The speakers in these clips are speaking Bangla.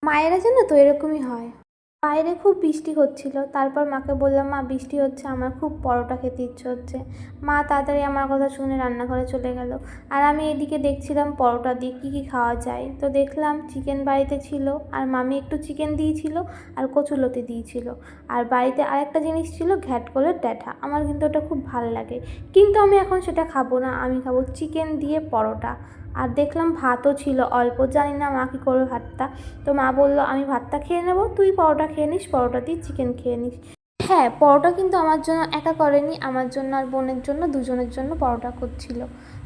মায়েরা জানো তো এরকমই হয়। বাইরে খুব বৃষ্টি হচ্ছিল, তারপর মাকে বললাম, মা বৃষ্টি হচ্ছে, আমার খুব পরোটা খেতে ইচ্ছে হচ্ছে। মা তাড়াতাড়ি আমার কথা শুনে রান্নাঘরে চলে গেল। আর আমি এদিকে দেখছিলাম পরোটা দিয়ে কী কী খাওয়া যায়। তো দেখলাম চিকেন বাড়িতে ছিল, আর মামি একটু চিকেন দিয়েছিল আর কচুলতি দিয়েছিল। আর বাড়িতে আরেকটা জিনিস ছিল, ঘ্যাটকলের ড্যাঠা। আমার কিন্তু ওটা খুব ভালো লাগে, কিন্তু আমি এখন সেটা খাবো না, আমি খাবো চিকেন দিয়ে পরোটা। আর দেখলাম ভাতও ছিল অল্প, জানি না মা কী করবে ভাতটা। তো মা বললো, আমি ভাতটা খেয়ে নেবো, তুই পরোটা খেয়ে নিস, পরোটা দিয়ে চিকেন খেয়ে নিস। হ্যাঁ, পরোটা কিন্তু আমার জন্য একা করেনি, আমার জন্য আর বোনের জন্য, দুজনের জন্য পরোটা করছিল।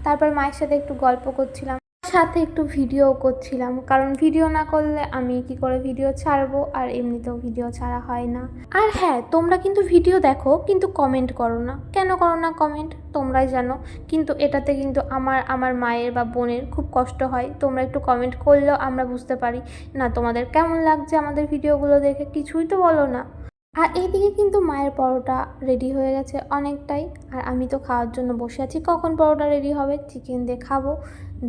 তারপর মায়ের সাথে একটু গল্প করছিলাম, সাথে একটু ভিডিও করছিলাম, কারণ ভিডিও না করলে আমি কি করে ভিডিও ছাড়বো, আর এমনিতেও ভিডিও ছাড়া হয় না। আর হ্যাঁ, তোমরা কিন্তু ভিডিও দেখো কিন্তু কমেন্ট করো না, কেন করো না কমেন্ট তোমরাই জানো। কিন্তু এটাতে কিন্তু আমার মায়ের বা বোনের খুব কষ্ট হয়। তোমরা একটু কমেন্ট করলেও আমরা বুঝতে পারি না তোমাদের কেমন লাগছে আমাদের ভিডিওগুলো দেখে, কিছুই তো বলো না। আর এইদিকে কিন্তু মায়ের পরোটা রেডি হয়ে গেছে অনেকটাই, আর আমি তো খাওয়ার জন্য বসে আছি, কখন পরোটা রেডি হবে, চিকেন দিয়ে খাবো।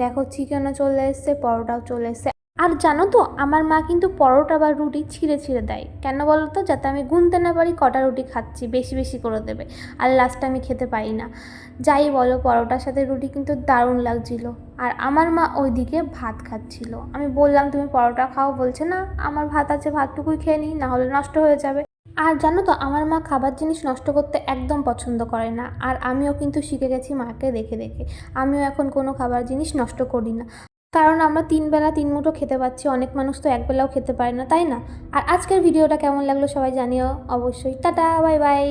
দেখো চিকেনও চলে এসছে, পরোটাও চলে এসছে। আর জানো তো, আমার মা কিন্তু পরোটা বা রুটি ছিঁড়ে ছিঁড়ে দেয়, কেন বলো তো, যাতে আমি গুনতে না পারি কটা রুটি খাচ্ছি, বেশি বেশি করে দেবে, আর লাস্টে আমি খেতে পারি না। যাই বলো, পরোটার সাথে রুটি কিন্তু দারুণ লাগছিল। আর আমার মা ওইদিকে ভাত খাচ্ছিল, আমি বললাম তুমি পরোটা খাও, বলছে না আমার ভাত আছে, ভাতটুকুই খেয়ে নিই, না হলে নষ্ট হয়ে যাবে। আর জানো তো, আমার মা খাবার জিনিস নষ্ট করতে একদম পছন্দ করে না, আর আমিও কিন্তু শিখে গেছি মাকে দেখে দেখে। আমিও এখন কোনো খাবার জিনিস নষ্ট করি না, কারণ আমরা 3 বেলা 3 মুঠো খেতে পাচ্ছি, অনেক মানুষ তো একবেলাও খেতে পারে না, তাই না? আর আজকের ভিডিওটা কেমন লাগলো সবাই জানিও অবশ্যই। Tata, bye bye.